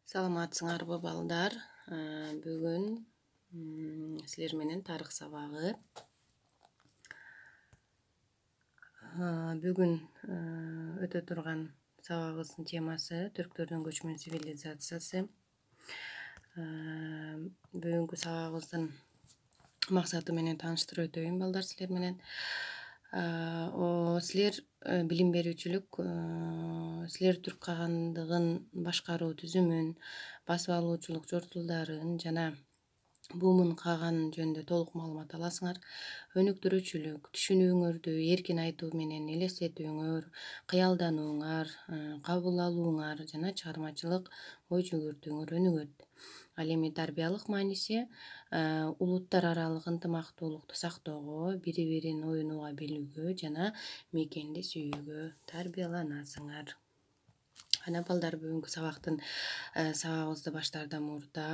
Саламатсыңарбы балдар. Бүгүн силер менен тарых сабагы. Бүгүн өтө турган сабагыбыздын темасы түрктөрдүн көчмөн цивилизациясы. Бүгүнкү сабагыбыздын максаты менен тааныштырып өтөйүн балдар силер менен. Силер билим берүүчүлүк, силер түрк кагандыгын башкаруу түзүмүн, басып алуучулук жортулдарын жана буумун кааганын жөнүндө толук маалымат аласыңар. Өнүктүрүүчүлүк, түшүнүүңөрдү эркин айтуу менен элестетүүңөр, кыялданууңар, кабыл алууңар жана чыгармачылык ой жүгүртүүңөр өнүгөт. Ал эми тарбиялык мааниси улуттар аралык ынтымактуулукту сактоого, бири-бирин оюнууга билүүгө жана мекенди сүйүүгө тарбияланасыңар. Ана балдар, бүгүнкү сабагыбызды баштаардан мурда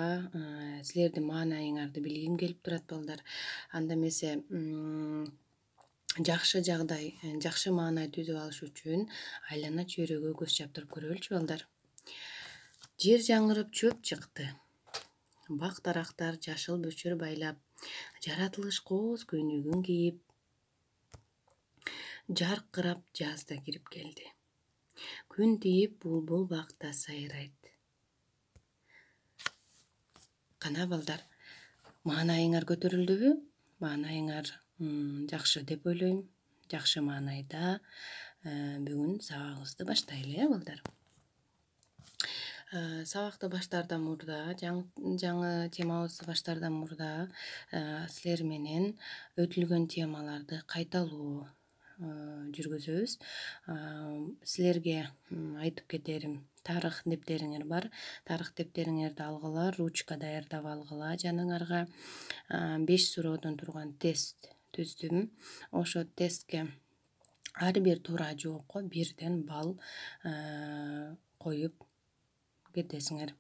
силердин маанайыңарды билгим келип турат балдар. Анда эмесе жакшы жагдай, жакшы маанай түзүп алыш үчүн айлана чөйрөгө көз чаптырып көрөлүчү балдар. Жер жаңырып чөп чыкты. Бак дарактар жашыл бөчөр байлап, жаратылыш кооз көйнөгүн кийип, жаркырап жаз да кирип келди. Күн тийип булбул бакта сайрайт. Кана балдар, маанайыңар көтөрүлдүбү? Маанайыңар жакшы деп ойлойм. Жакшы маанайда бүгүн сабагыбызды баштайлы, балдар. Сабакты баштаардан мурда, жаңы темабызды баштаардан мурда силер менен өтүлгөн темаларды кайталоо жүргүзөбүз. Силерге айтып кетерим, тарых дептериңер бар. Тарых дептериңерди алгыла, ручка даярдап алгыла. Жаныңарга 5 суроодон турган тест түздүм. Ошо тестке ар бир туура жоопко 1ден балл коюп кетесиңер.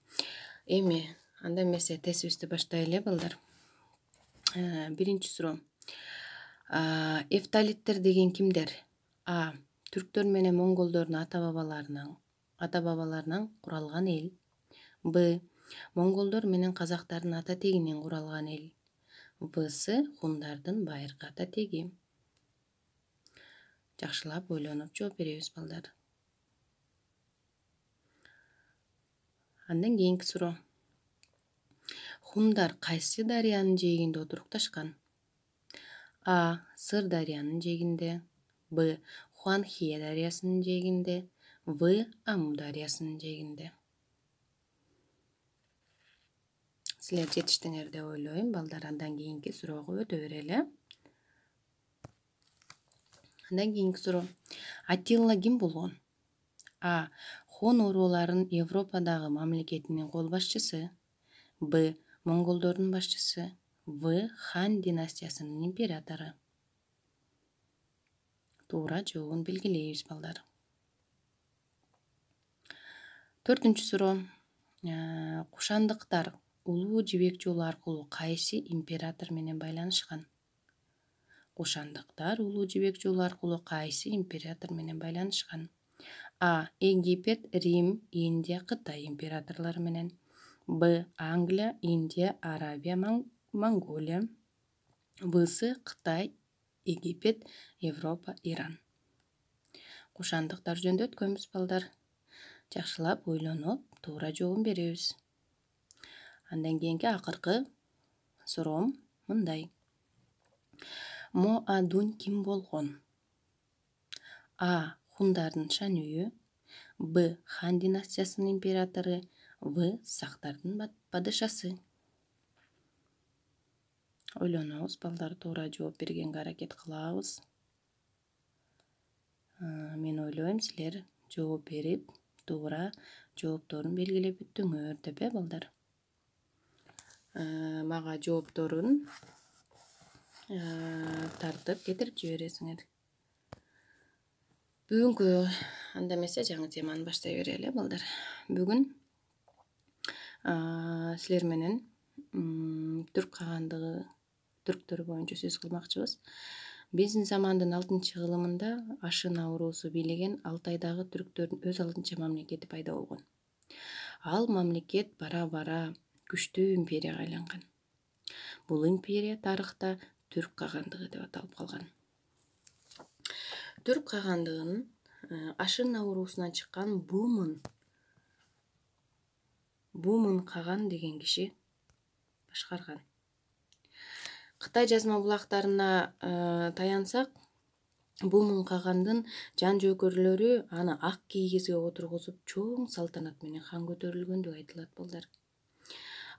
Эми анда эмесе тестибизди баштайлы, балдар. Биринчи суроо. Эфталиттер деген кимдер? А. Түрктөр менен монголдордун ата бабаларынан куралган эл. Б. Монголдор менен казактардын ата тегинен куралган эл. В.С. Хундардын байыркы ата теги. Жакшылап ойлонуп жооп беребиз, балдар. Андан кийинки суроо. Хундар кайсы дарыянын жээгинде отурукташкан? А. Сыр дарыянын жээгинде. Б. Хуанхэ дарыясынын жээгинде. В. Аму дарыясынын жээгинде. Силер жетиштиңер деп ойлойм, балдар. Андан кийинки суроого өтө берели. Андан кийинки суроо. Аттила ким болгон? А. Хон урууларын Европадагы мамлекетинин кол башчысы. Б. Монголдордун башчысы. В. Хан династиясынын императору. Туура жообун белгилейбиз, балдар. Төртүнчү суроо. Кушандыктар улуу жибек жолу аркылуу кайсы император менен байланышкан? Кушандыктар улуу жибек жолу аркылуу кайсы император менен байланышкан? А. Египет, Рим, Индия, Кытай императорлору менен. Б. Англия, Индия, Арабия, Монголия. В.С. Кытай, Египет, Европа, Иран. Кушандыктар жөнүндө өткөнбүз, балдар. Жакшылап ойлонуп, туура жообун беребиз. Андан кийинки акыркы суроом мындай. Моадун ким болгон? А. Хундардын шанүйү. Б. Хан династиясынын императору. В. Сактардын падышасы. Ойлонобуз, балдар, туура жооп бергенге аракет кылабыз. Мен ойлойм, силер жооп берип, туура жоопторун белгилеп бүттүңөр деп, балдар. Мага жоопторун тартып кетирип жибересиңер. Бүгүнкү анда эмесе жаңы теманы баштай берели, балдар. Бүгүн силер менен түрк кагандыгы, түрктөр боюнча сөз кылмакчыбыз. Биздин замандын 6-кылымында Ашына уруусу бийлеген Алтайдагы түрктөрдүн өз алдынча мамлекети пайда болгон. Ал мамлекет бара-бара күчтүү империяга айланган. Бул империя тарыхта Түрк кагандыгы деп аталып калган. Түрк кагандыгынын Ашын уруусунан чыккан Бумын каган деген киши башкарган. Кытай жазма булактарына таянсак, Бумын кагандын жан жөөкөрлөрү аны ак кийгизге отургузуп чоң салтанат менен хан көтөрүлгөн деп айтылат балдар.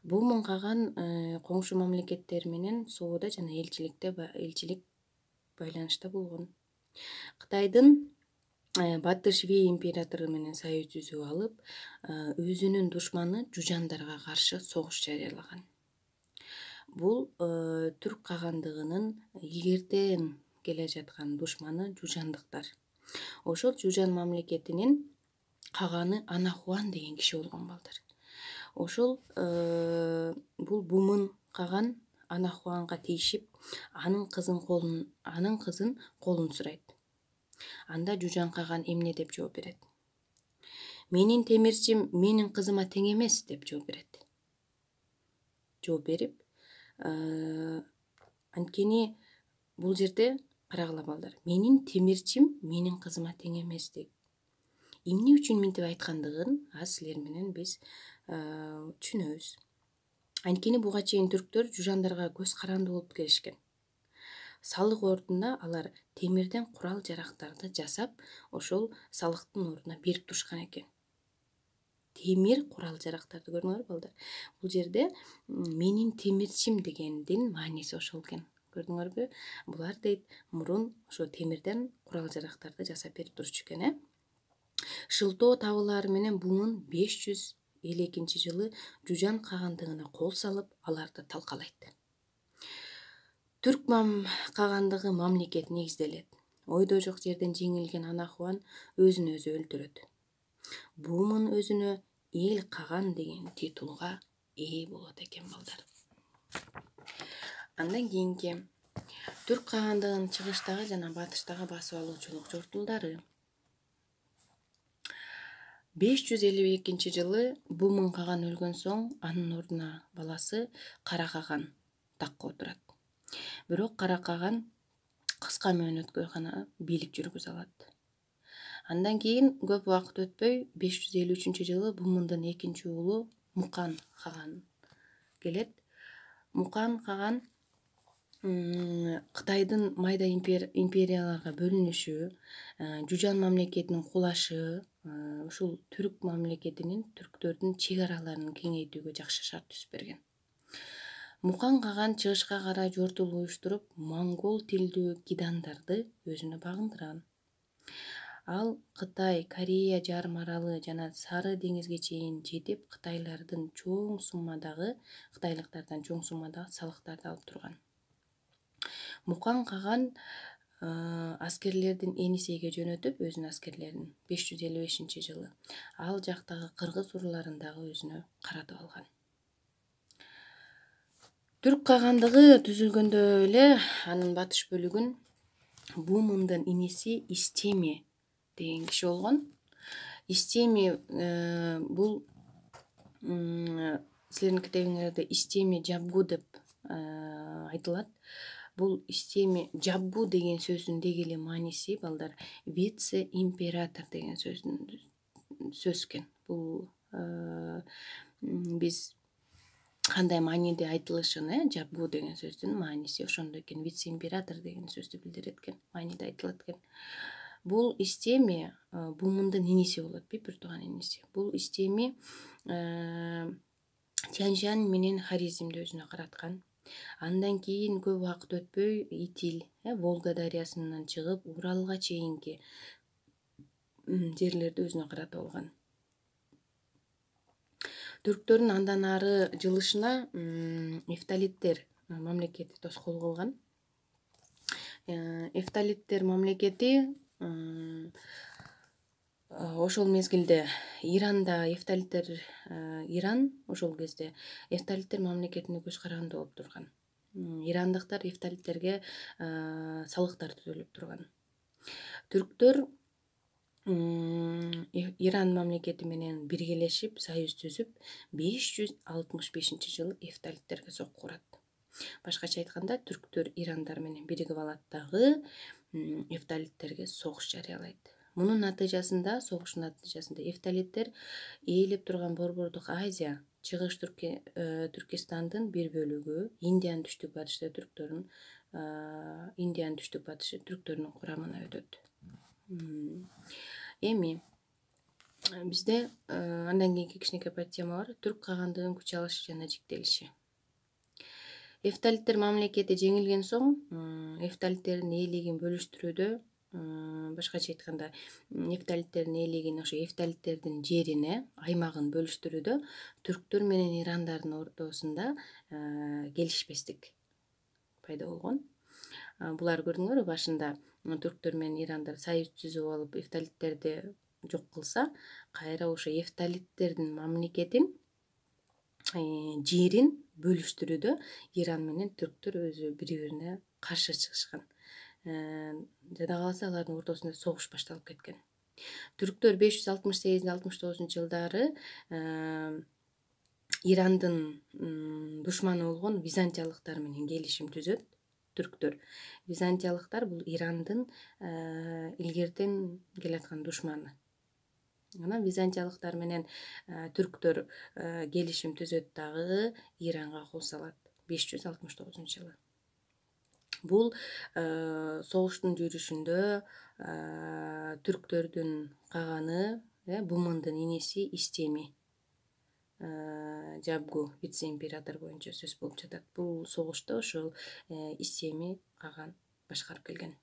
Бумын каган коңшу мамлекеттер менен соода жана элчилик байланышта болгон. Кытайдын Батыш Вэй императору менен союз түзүп алып, өзүнүн душманы жужандарга каршы согуш жарыялаган. Бул Түрк кагандыгынын илгертен келе жаткан душманы жужандыктар. Ошол жужан мамлекетинин каганы Анахуан деген киши болгон балдар. Ошол бул Бумын каган Анахуанга тийишип, анын кызын колун сурайт. Анда жужан каган эмне деп жооп берет? Менин темирчим менин кызыма тең эмес деп жооп берет. Жооп берип, анткени бул жерде карагыла балдар. Менин темирчим менин кызыма тең эмес деп. Эмне үчүн мынтип айткандыгын силер менен биз түшүнөбүз. Анткени буга чейин түрктөр жужандарга көз каранды болуп келишкен. Салык ордуна алар темирден курал жарактарды жасап, ошол салыктын ордуна берип турушкан экен. Темир курал жарактарды көрдүңөр балдар. Бул жерде менин темирчим дегендин мааниси ошол экен. Көрдүңөрбү? Булар дейт, мурун ошо темирден курал жарактарды жасап берип турчу экен, Шылтоо табылары менен Бумын 552 жылы жужан кагандыгына кол салып, аларды талкалайт. Түрк кагандыгы мамлекет негизделет. Ойдо жок жерден жеңилген Анахуан өзүн өзү өлтүрөт. Бумын өзүнө эл каган деген титулга ээ болот экен балдар. Андан кийинки Түрк кагандыгынын чыгыштагы жана батыштагы басып алуучулук жортулдары. 552 жылы Бумын каган өлгөн соң, анын ордуна баласы Кара каган такка отурат. Бирок Кара каган кыска мөөнөткө гана бийлик жүргүзө алат. Андан кийин көп убакыт өтпөй 553 жылы Бумындын экинчи уулу Мукан каган келет. Мукан каган Кытайдын майда империяларга бөлүнүшү, жужан мамлекетинин кулашы, ушул түрк мамлекетинин, түрктөрдүн чек араларын кеңейтүүгө жакшы шарт түзүп берген. Мукан каган чыгышка карай жортул уюштуруп, монгол тилдүү кидандарды өзүнө багындырган. Ал Кытай, Корея жарым аралы жана Сары деңизге чейин жетип, кытайлыктардан чоң суммадагы салыктарды алып турган. Мукан каган аскерлердин Энисейге жөнөтүп, өзүнүн аскерлерин 555 жылы ал жактагы кыргыз урууларын дагы өзүнө каратып алган. Түрк кагандыгы түзүлгөндө эле анын батыш бөлүгүн Бумындын иниси Истеми деген киши болгон. Истеми бул силердин китебиңерде Истеми Жабгу деп айтылат. Бул Истеми Жаббу деген сөздүн деги эле мааниси балдар вице-император деген сөз экен. Бул биз кандай мааниде айтылышын, Жаббу деген сөздүн мааниси ошондой экен, вице-император деген сөздү билдирет экен, мааниде айтылат экен. Бул Истеми Бумындын иниси болот, бир тууган иниси. Бул Истеми Тяньшань менен Хорезмди өзүнө караткан. Андан кийин көп убакыт өтпөй Итил, Волга дарыясынан чыгып, Уралга чейинки жерлерди өзүнө каратып алган. Түрктөрдүн андан ары жылышына Эфталиттер мамлекети тоскоол кылган. Эфталиттер мамлекети ошол мезгилде Иранда Иран ошол кезде Эфталиттер мамлекетине көз каранды болуп турган. Ирандыктар эфталиттерге салыктар төлөп турган. Түрктөр Иран мамлекети менен биргелешип союз түзүп 565-жылы эфталиттерге сокку урат. Башкача айтканда түрктөр ирандар менен биригип алат дагы эфталиттерге согуш жарыялайт. Мунун натыйжасында, согуштун натыйжасында эфталиттер ээлеп турган Борбордук Азия, Чыгыш Түркистандын бир бөлүгү, Индиянын түштүк батышы түрктөрүнүн курамына өтөт. Эми бизде андан кийинки кичинекей подтема бар: түрк кагандыгынын күч алышы жана жиктелиши. Эфталиттер мамлекети жеңилген соң эфталиттердин ээлигин бөлүштүрүүдө, башкача айтканда эфталиттердин ээлигин ошо эфталиттердин жерине, аймагын бөлүштүрүүдө түрктөр менен ирандардын ортосунда келишпестик пайда болгон. Булар көрдүңөрбү, башында түрктөр менен ирандар союз түзүп алып эфталиттерди жок кылса, кайра ошо эфталиттердин мамлекетин жерин бөлүштүрүүдө Иран менен түрктөр өзү бири-бирине каршы чыгышкан. Жада калса алардын ортосунда согуш башталып кеткен. Түрктөр 568-69 жылдары Ирандын душманы болгон византиялыктар менен келишим түзөт. Түрктөр, византиялыктар бул Ирандын илгертен келаткан душманы. Анан византиялыктар менен түрктөр келишим түзөт дагы Иранга кол салат 569-жылы. Бул согуштун жүрүшүндө түрктөрдүн каганы, Бумындын инеси Истеми Жабгу вице-император боюнча сөз болуп жатат. Бул согушта ошол Истеми каган башкарып келген.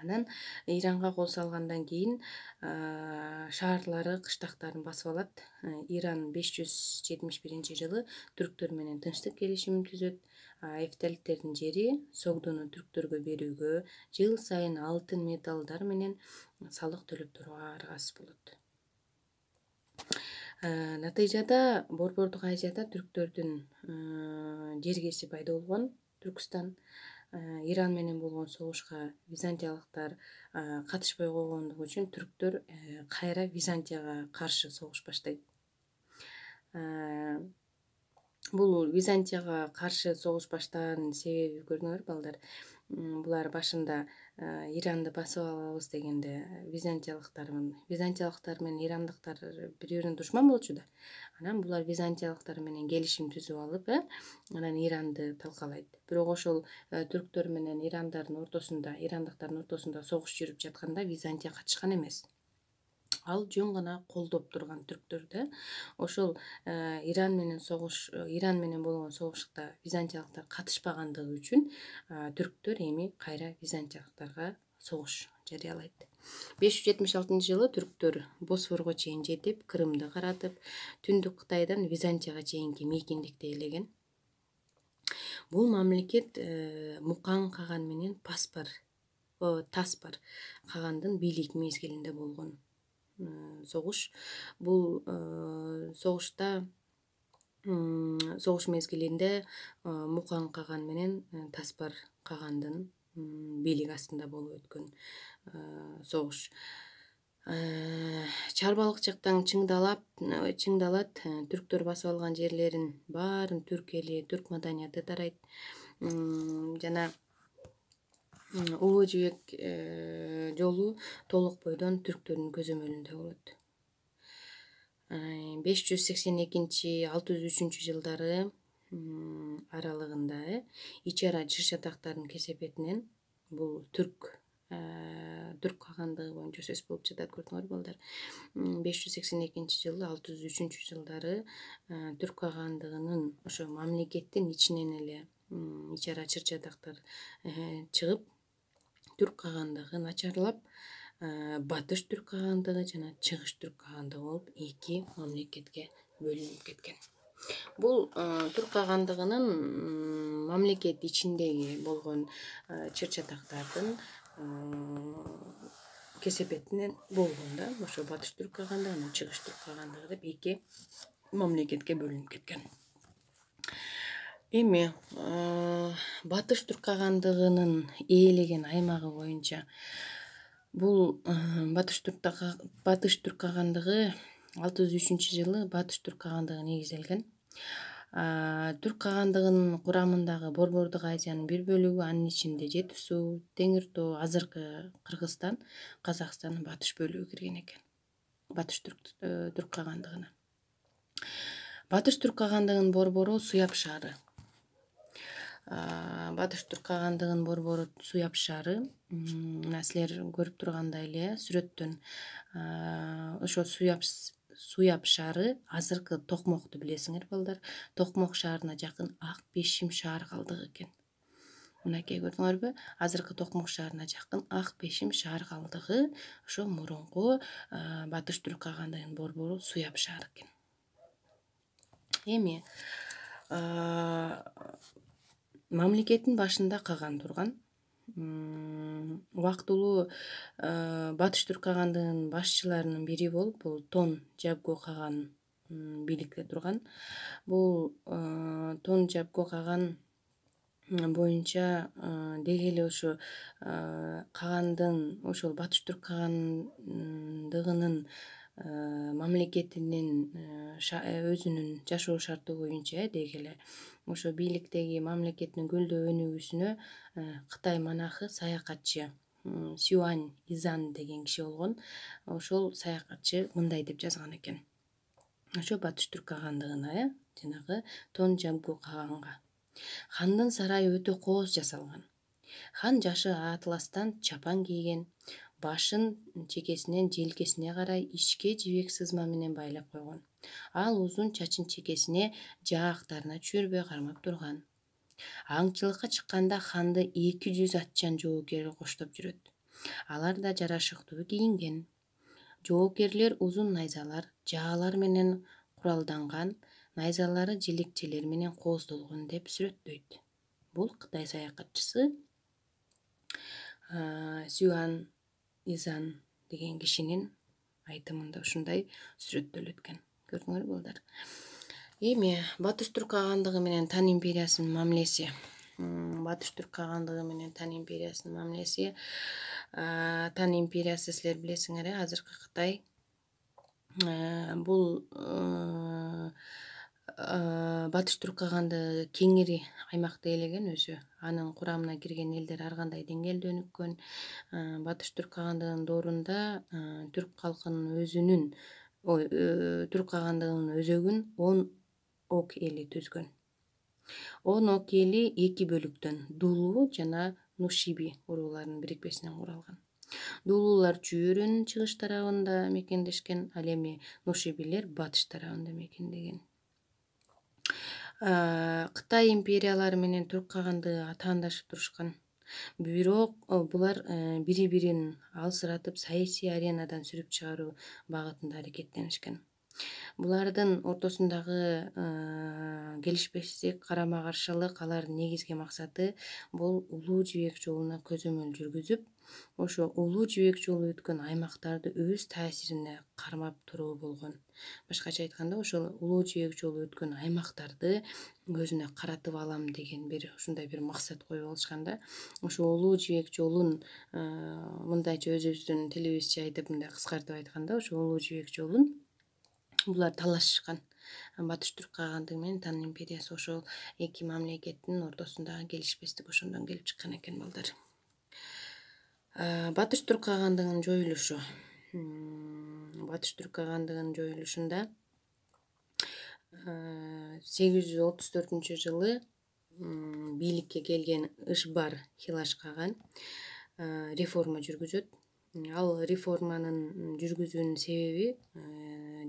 Анан Иранга кол салгандан кийин шаарлары, кыштактарын басып алат. Иран 571-жылы түрктөр менен тынчтык келишимин түзөт. Эфталиттердин жери Согдуну түрктөргө берүүгө, жыл сайын алтын металлдар менен салык төлөп турууга аргасыз болот. Натыйжада Борбордук Азияда түрктөрдүн жергеси пайда болгон. Түркстан Иран менен болгон согушка византиялыктар катышпай койгондугу үчүн түрктөр кайра Византияга каршы согуш баштайт. Бул Византияга каршы согуш баштаганын себеби көрдүңөр балдар. Булар башында Иранды басып алабыз дегенде византиялыктар менен ирандыктар бири-бирине душман болчу да. Анан булар византиялыктар менен келишим түзүп алып, анан Иранды талкалайт. Бирок ошол түрктөр менен ирандыктардын ортосунда согуш жүрүп жатканда Византия катышкан эмес. Ал жөн гана колдоп турган түрктөрдү. Ошол Иран менен болгон согушта византиялыктар катышпагандыгы үчүн түрктөр эми кайра византиялыктарга согуш жарыялайт. 576-жылы түрктөр Босфорго чейин жетип, Крымды каратып, Түндүк Кытайдан Византияга чейинки мейкиндикти ээлеген. Бул мамлекет Мукаң каган менен Таспар кагандын бийлик мезгилинде болгон согуш. Бул согуш мезгилинде Мукаң каган менен Таспар кагандын бийлик астында болуп өткөн согуш. Чарбалык жактан чыңдалат, түрктөр басып алган жерлерин баарын түрк эли, түрк маданияты тарайт. Жана Улуу Жибек жолу толук бойдон түрктөрдүн көзөмөлүндө болот. 582-603 жылдары аралыгында ичара жыр чатактардын кесепетинен бул түрк кагандыгы боюнча сөз болуп жатат, көрдүңөр балдар. 582-жылы 603 жылдары түрк кагандыгынын ошо мамлекеттин ичинен эле ичара жыр чатактар чыгып, түрк кагандыгы начарлап, батыш түрк кагандыгы жана чыгыш түрк кагандыгы болуп эки мамлекетке бөлүнүп кеткен. Бул түрк кагандыгынын мамлекет ичиндеги болгон чыр чатактардын кесепетинен болгон да. Ошо батыш түрк кагандыгы, чыгыш түрк кагандыгы деп эки мамлекетке бөлүнүп кеткен. Эми батыш түрк кагандыгынын ээлеген аймагы боюнча Бул Батыш Түрк кагандыгы 603-жылы Батыш Түрк кагандыгы негизделген. Түрк кагандыгынын курамындагы Борбордук Азиянын бир бөлүгү, анын ичинде Жети Суу, Теңир Тоо, азыркы Кыргызстан, Казакстандын батыш бөлүгү кирген экен. Батыш Түрк кагандыгына. Батыш Түрк кагандыгынын борбору Суяб шаары. Батыш Түрк кагандыгынын борбору Суяб шаары. Мына силер көрүп тургандай эле сүрөттөн ошо Суяб шаары азыркы Токмокту билесиңер балдар. Токмок шаарына жакын Ак Бешим шаар калдыгы экен. Мынакей көрдүңөрбү? Азыркы Токмок шаарына жакын Ак Бешим шаар калдыгы ошо мурунку Батыш Түрк кагандыгынын борбору Суяб шаары экен. Эми мамлекеттин башында Каган турган. Убактылуу Батыш Түрк кагандыгынын башчыларынын бири болуп, бул Тон Жабго Каган бийликте турган. Бул Тон Жабго Каган боюнча деги эле ошо Кагандын, ошол Батыш Түрк кагандыгынын мамлекетинин өзүнүн жашоо шарты боюнча деги эле ошо бийликтеги мамлекеттин гүлдөө өнүгүүсүнө Кытай монахы, саякатчы Сюань Изан деген киши болгон. Ошол саякатчы мындай деп жазган экен. Ошо Батыш Түрк кагандыгына, жанагы Тон Жабго Каганга. Хандын сарайы өтө кооз жасалган. Хан жашы атластан чапан кийген, башын чекесинен желкесине карай ичке жибек сызма менен байлап койгон. Ал узун чачын чекесине жаактарына чүрбөй кармап турган. Аңчылыкка чыкканда ханды 200 атчан жоокер коштоп жүрөт. Алар да жарашыктуу кийинген. Жоокерлер узун найзалар, жаалар менен куралданган, найзалары желекчелер менен кооздолгон деп сүрөттөйт. Бул Кытай саякатчысы Сюань Изан деген кишинин айтымында ушундай сүрөттөлөт экен. Көрдүңөр балдар. Эми Батыш Түрк кагандыгы менен Тан империясынын мамилеси. Батыш Түрк кагандыгы менен Тан империясынын мамилеси. Тан империясы силер билесиңер, азыркы Кытай. Бул Батыш Түрк каганды кеңири аймакты ээлеген өзү. Анын курамына кирген элдер ар кандай деңгээлде өнүккөн. Батыш Түрк кагандыгынын доорунда түрк калкынын өзүнүн Түрк кагандыгынын өзөгүн 10 ок эли түзгөн. 10 ок эли 2 бөлүктөн Дулу жана Нушиби урууларынын бирикпесинен куралган. Дулуулар Чүй өрөөнүнүн чыгыш тарабында мекендешкен, ал эми Нушибилер батыш тарабында мекендеген. Кытай империялары менен Түрк кагандыгы атаандашып турушкан. Бирок булар бири-бирин алсыратып саясий аренадан сүрүп чыгаруу багытында аракеттенишкен. Булардын ортосундагы келишпестик, карама-каршылык, алардын негизги максаты бул Улуу жибек жолуна көзөмөл жүргүзүп, ошо Улуу жибек жолу өткөн аймактарды өз таасирине кармап туруу болгон. Башкача айтканда, ошол Улуу жибек жолу өткөн аймактарды өзүнө каратып алам деген ушундай бир максат коюп алышканда, ошо Улуу жибек жолун мындайча өзүбүздүн тилибизче айтып, мындай кыскартып айтканда, ошо Улуу жибек жолун булар талашышкан. Батыш Түрк кагандыгы менен Тан империясы, ошол эки мамлекеттин ортосундагы келишпестик ошондон келип чыккан экен балдар. Батыш Түрк кагандыгынын жоюлушу. Батыш Түрк кагандыгынын жоюлушунда 834-жылы бийликке келген Ышбар Хилаш Каган реформа жүргүзөт. Ал реформанын жүргүзүүнүн себеби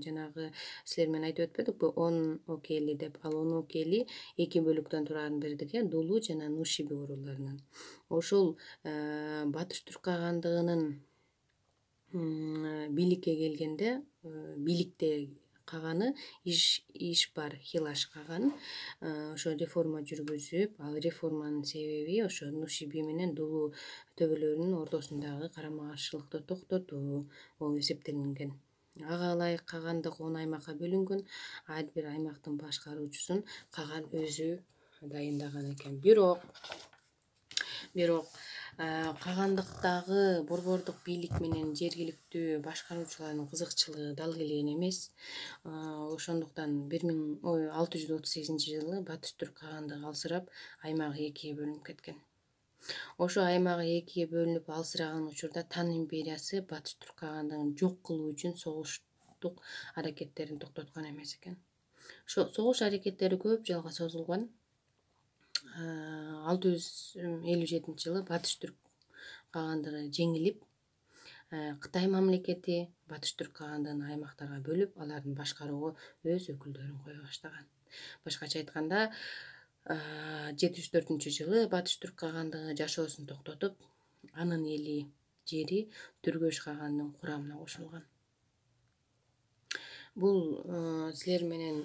жанагы силер менен айтып өтпөдүкпү, 10 ок эли деп. Ал 10 ок эли 2 бөлүктөн турарын бердик, Дулу жана Нушиби урууларынан. Ошол Батыш Түрк кагандыгынын бийликке келгенде, бийликте каганы Ишбар Хилаш Каган ошо реформа жүргүзүп, ал реформанын себеби ошо Нушиби менен Дулу төбөлөрүнүн ортосундагы карама-каршылыкты токтотуу болуп эсептелинген. Ага ылайык кагандык 10 аймакка бөлүнгөн. Ар бир аймактын башкаруучусун Каган өзү дайындаган экен. Бирок кагандыктагы борбордук бийлик менен жергиликтүү башкаруучулардын кызыкчылыгы дал келген эмес. Ошондуктан 1638 жылы Батыш Түрк кагандыгы алсырап, аймагы экиге бөлүнүп кеткен. Ошо аймагы экиге бөлүнүп алсыраган учурда Тан империясы Батыш Түрк кагандыгын жок кылуу үчүн согуштук аракеттерин токтоткон эмес экен. Согуш аракеттери көп жылга созулган. 657-жылы Батыш Түрк кагандыгы жеңилип, Кытай мамлекети Батыш Түрк кагандыгын аймактарга бөлүп, алардын башкарууга өз өкүлдөрүн кое баштаган. Башкача айтканда, 74-жылы Батыш Түрк кагандыгы жашоосун токтотуп, анын эли жери Түргөш кагандын курамына кошулган. Бул силер менен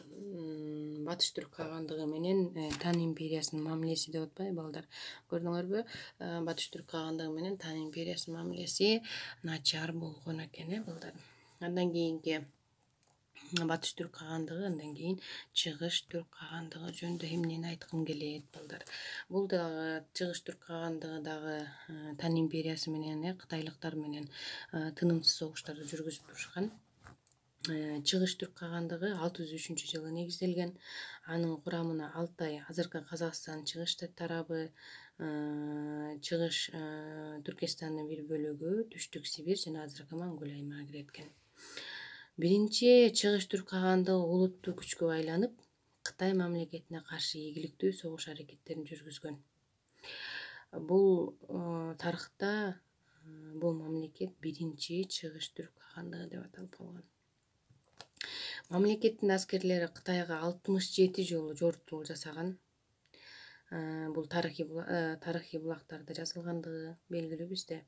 Батыш Түрк кагандыгы менен Тан империясынын мамилеси деп атпайбы балдар? Көрдүңөрбү? Батыш Түрк кагандыгы менен Тан империясынын мамилеси начар болгон экен, балдар. Андан кийинки Батыш Түрк кагандыгы, андан кийин Чыгыш Түрк кагандыгы жөнүндө эмнени айткым келет, балдар? Бул дагы Чыгыш Түрк кагандыгы дагы Тан империясы менен, кытайлыктар менен тынымсыз согуштарды жүргүзүп турушкан. Чыгыш Түрк кагандыгы 603-жылы негизделген. Анын курамына Алтай, азыркы Казакстан, Чыгыш тарабы, Чыгыш Түркестандын бир бөлүгү, Түштүк Сибир жана азыркы Монголия аймагы кирет экен. Биринчи Чыгыш Түрк кагандыгы олуттуу күчкө айланып, Кытай мамлекетине каршы ийгиликтүү согуш аракеттерин жүргүзгөн. Бул тарыхта бул мамлекет биринчи Чыгыш Түрк кагандыгы деп аталып калган. Мамлекеттин аскерлери Кытайга 67 жолу жортуул жасаган. Бул тарыхый булактарда жазылгандыгы белгилүү бизде.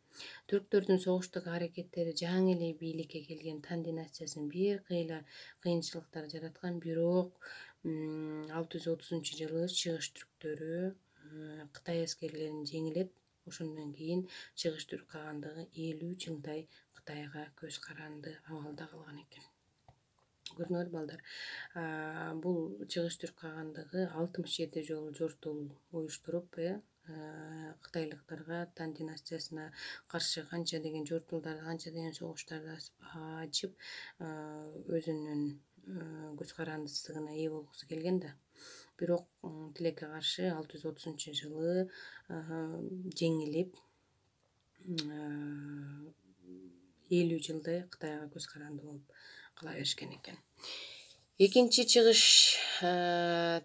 Түрктөрдүн согуштук аракеттери жаңы эле бийликке келген Тан династиясынын бир кыйла кыйынчылыктар жараткан. Бирок 630-жылы Чыгыш түрктөрү Кытай аскерлерин жеңилеп, ошондон кийин Чыгыш Түрк кагандыгы 50 жылдай Кытайга көз каранды абалда калган экен. Көрдүңөр балдар, бул Чыгыш Түрк кагандыгы 67 жолу жортуул уюштуруп, кытайлыктарга Тан династиясына каршы канча деген жортуулдарды, канча деген согуштарды ачып, өзүнүн көз карандысына ээ болгусу келген да. Бирок тилекке каршы 630-жылы жеңилип, 50 жылдай Кытайга көз каранды болуп кала беришкен экен. Экинчи Чыгыш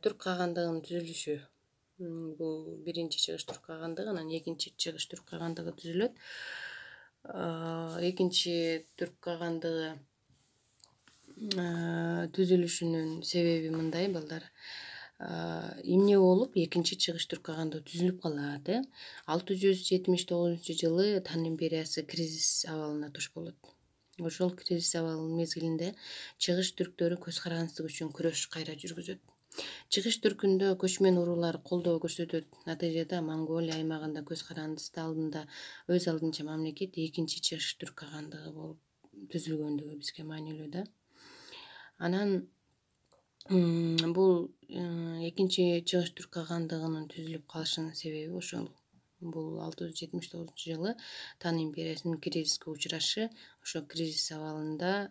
Түрк кагандыгынын түзүлүшү. Бул биринчи Чыгыш Түрк кагандыгы, анан экинчи Чыгыш Түрк кагандыгы түзүлөт. Экинчи Түрк кагандыгы түзүлүшүнүн себеби мындай, балдар. Эмне болуп экинчи Чыгыш Түрк кагандыгы түзүлүп калат? 679-жылы Тан империясы кризис абалына туш болот. Ошол кризис абалынын мезгилинде Чыгыш түрктөрү көз карандысыздык үчүн күрөш кайра жүргүзөт. Чыгыш түркүндө көчмөн уруулар колдоо көрсөтөт. Натыйжада Монголия аймагында көз карандысты алдында өз алдынча мамлекет экинчи Чыгыш Түрк кагандыгы болуп түзүлгөндүгү бизге маанилүү да. Анан бул экинчи Чыгыш Түрк кагандыгынын түзүлүп калышынын себеби ошол. Бул 679-жылы Тан империясынын кризиске учурашы. Ошо кризис абалында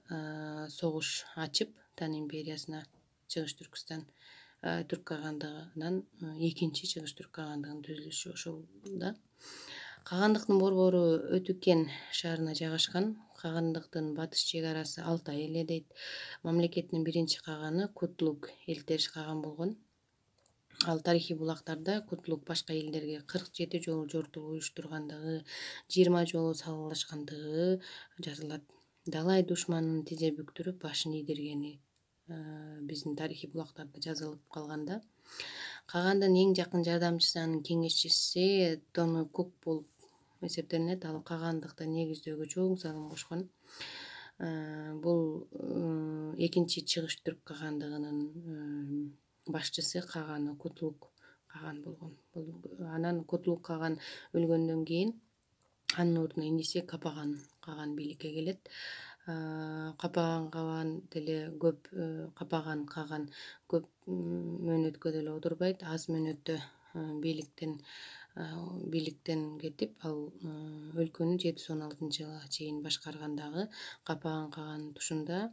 согуш ачып, Тан империясына Чыгыш Түрк кагандыгынан экинчи Чыгыш Түрк кагандыгынын түзүлүшү ошол да. Кагандыктын борбору Өтүкен шаарына жайгашкан. Кагандыктын батыш чек арасы Алтай эле дейт. Мамлекеттин биринчи каганы Кутлук Элтериш каган болгон. Ал тарыхый булактарда Кутлук башка элдерге 47 жолу жортуул уюштургандыгы, 20 жолу салгылашкандыгы жазылат. Далай душманын тизе бүктүрүп башын ийдиргени биздин тарыхый булактарда жазылып калганда. Кагандын эң жакын жардамчысы, анын кеңешчиси Тонукук болуп эсептелинет. Ал кагандыкты негиздөөгө чоң салым кошкон. Бул экинчи Чыгыш Түрк кагандыгынын башчысы каганы Кутлук каган болгон. Анан Кутлук каган өлгөндөн кийин анын ордуна иниси Капаган каган бийликке келет. Капаган каган көп мөөнөткө деле отурбайт. Аз мөөнөттө бийликтен кетип, ал өлкөнү 716-жылга чейин башкаргандагы Капаган каганын тушунда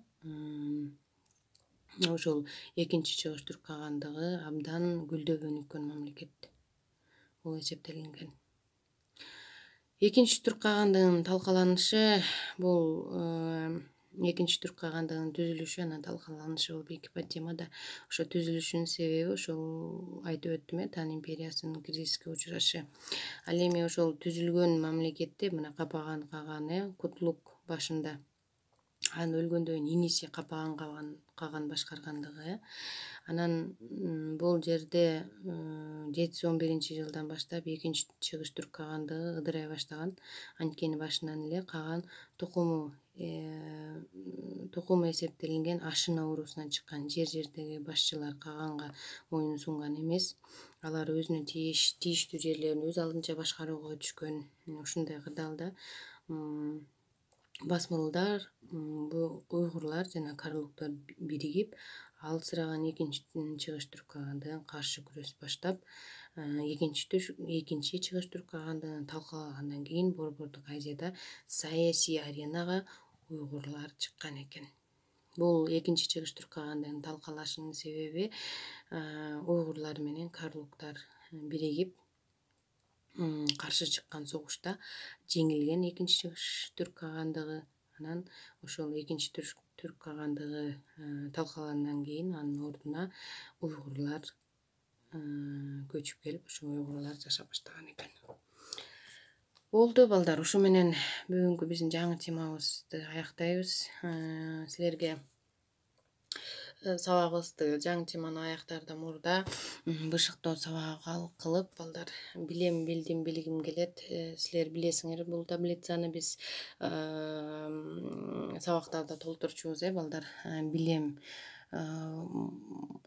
ошол экинчи чыгыш түрк кагандыгы абдан гүлдөгөн үлкөн мамлекет болуп эсептелинген. Экинчи түрк кагандыгынын талкаланышы бул экинчи түрк кагандыгынын түзүлүшү анан талкаланышы болуп эки темада. Ошо түзүлүшүнүн себеби ошол айтып өттүм Тан империясынын кризиске учурашы. Ал эми ошол түзүлгөн мамлекетте мына Капаган каганы Кутлук башында, анын өлгөндөн кийин иниси Капаган каган башкаргандыгы. Анан бул жерде 711-жылдан баштап экинчи чыгыш түрк кагандыгы ыдырай баштаган. Анткени башынан эле каган тукуму эсептелинген ашына уруусунан чыккан. Жердеги башчылар каганга моюн сунган эмес. Алар өзүнө тийиштүү жерлерин өз алдынча башкарууга өтүшкөн. Ушундай кырдаалда басмырлар, уйгурлар жана карлуктар биригип, алсыраган экинчи чыгыш түрк кагандыгын каршы күрөш баштап, экинчи чыгыш түрк кагандыгын талкалагандан кийин Борбордук Азияда саясий аренага уйгурлар чыккан экен. Бул экинчи чыгыш түрк кагандыгын талкалашынын себеби уйгурлар менен карлуктар биригип каршы чыккан согушта жеңилген экинчи чыгыш түрк кагандыгы. Анан ошол экинчи түрк кагандыгы талкалагандан кийин анын ордуна уйгурлар көчүп келип, ошо уйгурлар жашап баштаган экен. Болду балдар, ушу менен бүгүнкү биздин жаңы темабызды аяктайбыз. Силерге сабагыбызды, жаңы теманы аяктаардан мурда бышыктоо сабагы кылып, балдар, билдим келет. Силер билесиңер, бул таблицаны биз сабактарда толтурчубуз, балдар. Билем,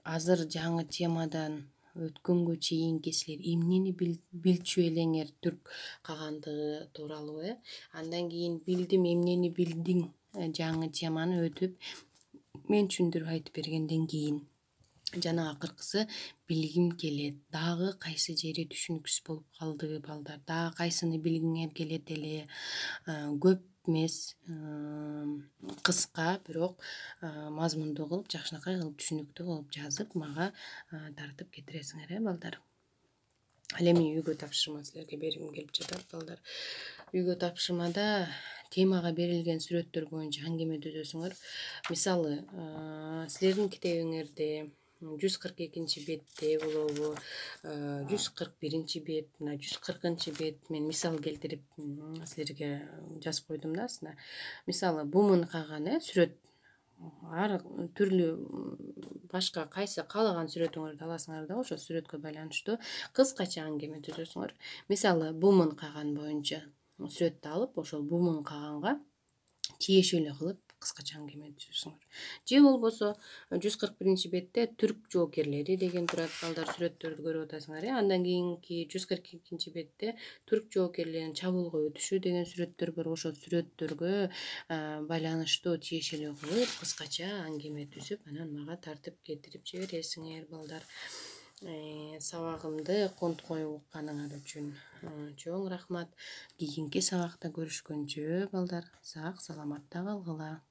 азыр жаңы темадан өткөнгө чейинки силер эмнени билчү элеңер түрк кагандыгы тууралуу, андан кийин билдим, эмнени билдиң жаңы теманы өтүп, мен түшүндүрүп айтып бергенден кийин жана акыркысы билгим келет. Дагы кайсы жери түшүнүксүз болуп калды, балдар? Дагы кайсыны билгиңер келет эле? Көп эмес, кыска, бирок мазмундуу кылып, жакшынакай кылып, түшүнүктүү кылып жазып, мага тартып кетиресиңер, балдар. Ал эми үйгө тапшырма силерге бергим келип жатат, балдар. Үйгө тапшырмада темага берилген сүрөттөр боюнча аңгеме түзөсүңөр. Мисалы, силердин китебиңерде 142 бетте болобу, 141 бет, 140 бет мен мисал келтирип силерге жазып койдум да астына. Мисалы, бумун каган сүрөт, ар түрлүү башка кайсы каалаган сүрөтүңөрдү аласыңар да, ошо сүрөткө байланыштуу кыскача аңгеме түзөсүңөр. Мисалы, бумун каган боюнча сүрөттү алып, ошол бумун каганга тиешелүү кылып кыскача аңгеме түзөсүңөр. Же болбосо 141 бетте түрк жоокерлери деген турат, балдар, сүрөттөрдү көрүп атасыңар. Андан кийинки 142 бетте түрк жоокерлеринин чабуулга өтүшү деген сүрөттөр бар. Ошол сүрөттөргө байланыштуу тиешелүү кылып кыскача аңгеме түзүп, анан мага тартып кетирип жибересиңер, балдар. Сабагымды конткой укканыңар үчүн чоң рахмат. Кийинки сабакта көрүшкөнчө, балдар, сак саламатта калгыла.